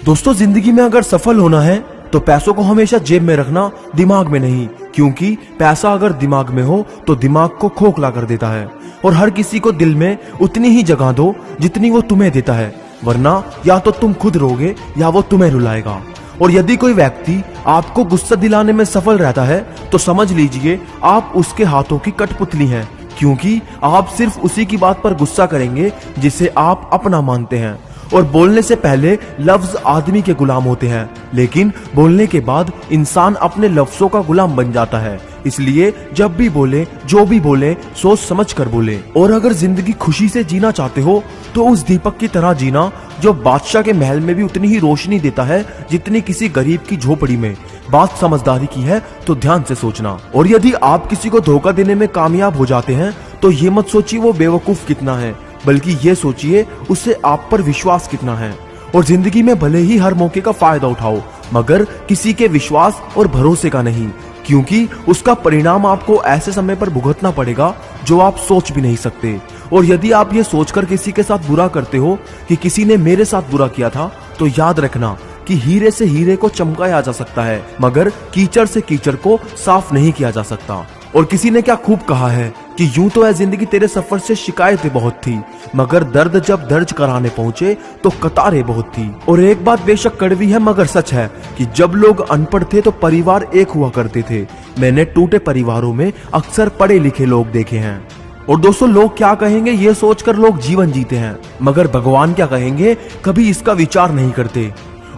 दोस्तों जिंदगी में अगर सफल होना है तो पैसों को हमेशा जेब में रखना, दिमाग में नहीं, क्योंकि पैसा अगर दिमाग में हो तो दिमाग को खोखला कर देता है। और हर किसी को दिल में उतनी ही जगह दो जितनी वो तुम्हें देता है, वरना या तो तुम खुद रोगे या वो तुम्हें रुलाएगा। और यदि कोई व्यक्ति आपको गुस्सा दिलाने में सफल रहता है तो समझ लीजिए आप उसके हाथों की कठपुतली हैं, क्योंकि आप सिर्फ उसी की बात पर गुस्सा करेंगे जिसे आप अपना मानते हैं। और बोलने से पहले लफ्ज आदमी के गुलाम होते हैं, लेकिन बोलने के बाद इंसान अपने लफ्जों का गुलाम बन जाता है। इसलिए जब भी बोले, जो भी बोले, सोच समझ कर बोले। और अगर जिंदगी खुशी से जीना चाहते हो तो उस दीपक की तरह जीना जो बादशाह के महल में भी उतनी ही रोशनी देता है जितनी किसी गरीब की झोपड़ी में। बात समझदारी की है तो ध्यान से सोचना। और यदि आप किसी को धोखा देने में कामयाब हो जाते हैं तो ये मत सोचिए वो बेवकूफ कितना है, बल्कि ये सोचिए उससे आप पर विश्वास कितना है। और जिंदगी में भले ही हर मौके का फायदा उठाओ, मगर किसी के विश्वास और भरोसे का नहीं, क्योंकि उसका परिणाम आपको ऐसे समय पर भुगतना पड़ेगा जो आप सोच भी नहीं सकते। और यदि आप ये सोचकर किसी के साथ बुरा करते हो कि किसी ने मेरे साथ बुरा किया था, तो याद रखना कि हीरे से हीरे को चमकाया जा सकता है, मगर कीचड़ से कीचड़ को साफ नहीं किया जा सकता। और किसी ने क्या खूब कहा है कि यूं तो है जिंदगी तेरे सफर से शिकायतें बहुत थी, मगर दर्द जब दर्ज कराने पहुंचे तो कतारें बहुत थी। और एक बात बेशक कड़वी है मगर सच है कि जब लोग अनपढ़ थे तो परिवार एक हुआ करते थे। मैंने टूटे परिवारों में अक्सर पढ़े लिखे लोग देखे हैं। और दोस्तों लोग क्या कहेंगे ये सोचकर लोग जीवन जीते हैं, मगर भगवान क्या कहेंगे कभी इसका विचार नहीं करते।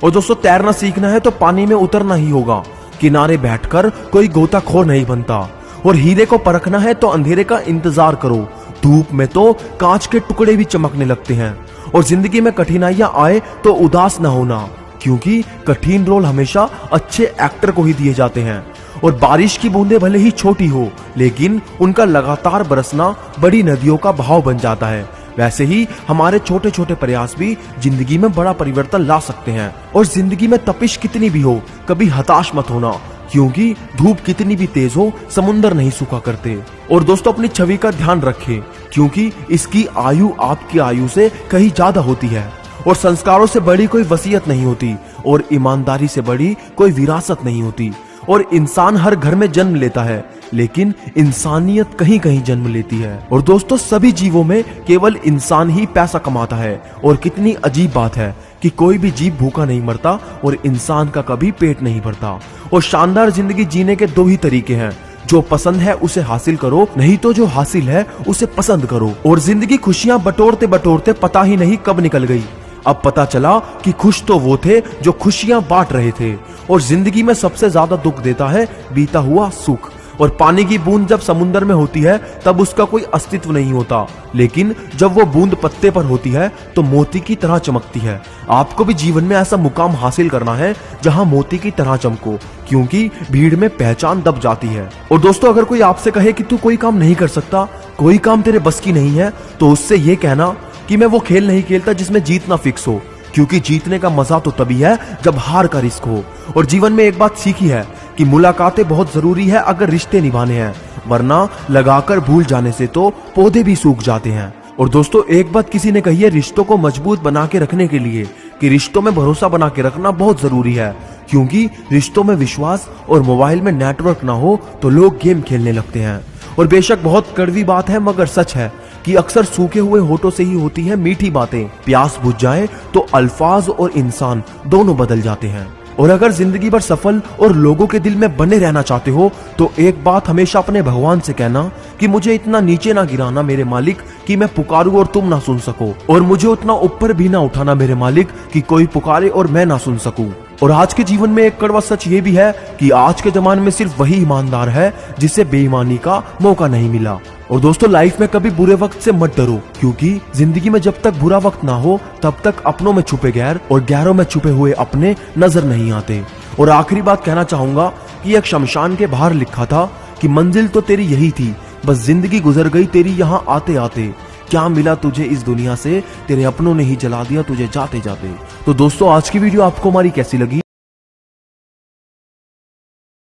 और दोस्तों तैरना सीखना है तो पानी में उतरना ही होगा, किनारे बैठकर कोई गोताखोर नहीं बनता। और हीरे को परखना है तो अंधेरे का इंतजार करो, धूप में तो कांच के टुकड़े भी चमकने लगते हैं। और जिंदगी में कठिनाइयां आए तो उदास ना होना, क्योंकि कठिन रोल हमेशा अच्छे एक्टर को ही दिए जाते हैं। और बारिश की बूंदें भले ही छोटी हो, लेकिन उनका लगातार बरसना बड़ी नदियों का बहाव बन जाता है। वैसे ही हमारे छोटे छोटे प्रयास भी जिंदगी में बड़ा परिवर्तन ला सकते हैं। और जिंदगी में तपिश कितनी भी हो, कभी हताश मत होना, क्योंकि धूप कितनी भी तेज हो समुंदर नहीं सूखा करते। और दोस्तों अपनी छवि का ध्यान रखें, क्योंकि इसकी आयु आपकी आयु से कहीं ज्यादा होती है। और संस्कारों से बड़ी कोई वसीयत नहीं होती, और ईमानदारी से बड़ी कोई विरासत नहीं होती। और इंसान हर घर में जन्म लेता है, लेकिन इंसानियत कहीं कहीं जन्म लेती है। और दोस्तों सभी जीवों में केवल इंसान ही पैसा कमाता है। और कितनी अजीब बात है कि कोई भी जीव भूखा नहीं मरता और इंसान का कभी पेट नहीं भरता। और शानदार जिंदगी जीने के दो ही तरीके हैं, जो पसंद है उसे हासिल करो, नहीं तो जो हासिल है उसे पसंद करो। और जिंदगी खुशियां बटोरते बटोरते पता ही नहीं कब निकल गई। अब पता चला कि खुश तो वो थे जो खुशियां बांट रहे थे। और जिंदगी में सबसे ज्यादा दुख देता है बीता हुआ सुख। और पानी की बूंद जब समुंदर में होती है तब उसका कोई अस्तित्व नहीं होता, लेकिन जब वो बूंद पत्ते पर होती है तो मोती की तरह चमकती है। आपको भी जीवन में ऐसा मुकाम हासिल करना है जहां मोती की तरह चमको, क्योंकि भीड़ में पहचान दब जाती है। और दोस्तों अगर कोई आपसे कहे कि तू कोई काम नहीं कर सकता, कोई काम तेरे बस की नहीं है, तो उससे ये कहना कि मैं वो खेल नहीं खेलता जिसमें जीतना फिक्स हो, क्योंकि जीतने का मजा तो तभी है जब हार का रिस्क हो। और जीवन में एक बात सीखी है कि मुलाकातें बहुत जरूरी है अगर रिश्ते निभाने हैं, वरना लगाकर भूल जाने से तो पौधे भी सूख जाते हैं। और दोस्तों एक बात किसी ने कही है रिश्तों को मजबूत बना के रखने के लिए, कि रिश्तों में भरोसा बना के रखना बहुत जरूरी है, क्योंकि रिश्तों में विश्वास और मोबाइल में नेटवर्क ना हो तो लोग गेम खेलने लगते हैं। और बेशक बहुत कड़वी बात है मगर सच है कि अक्सर सूखे हुए होठों से ही होती है मीठी बातें। प्यास बुझ जाए तो अल्फाज और इंसान दोनों बदल जाते हैं। और अगर जिंदगी भर सफल और लोगों के दिल में बने रहना चाहते हो तो एक बात हमेशा अपने भगवान से कहना कि मुझे इतना नीचे ना गिराना मेरे मालिक कि मैं पुकारूं और तुम ना सुन सको, और मुझे उतना ऊपर भी ना उठाना मेरे मालिक कि कोई पुकारे और मैं ना सुन सकूं। और आज के जीवन में एक कड़वा सच ये भी है कि आज के जमाने में सिर्फ वही ईमानदार है जिसे बेईमानी का मौका नहीं मिला। और दोस्तों लाइफ में कभी बुरे वक्त से मत डरो, क्योंकि जिंदगी में जब तक बुरा वक्त ना हो तब तक अपनों में छुपे गैर और गैरों में छुपे हुए अपने नजर नहीं आते। और आखिरी बात कहना चाहूंगा कि एक शमशान के बाहर लिखा था कि मंजिल तो तेरी यही थी, बस जिंदगी गुजर गई तेरी यहाँ आते आते। क्या मिला तुझे इस दुनिया से, तेरे अपनों ने ही जला दिया तुझे जाते जाते। तो दोस्तों आज की वीडियो आपको हमारी कैसी लगी?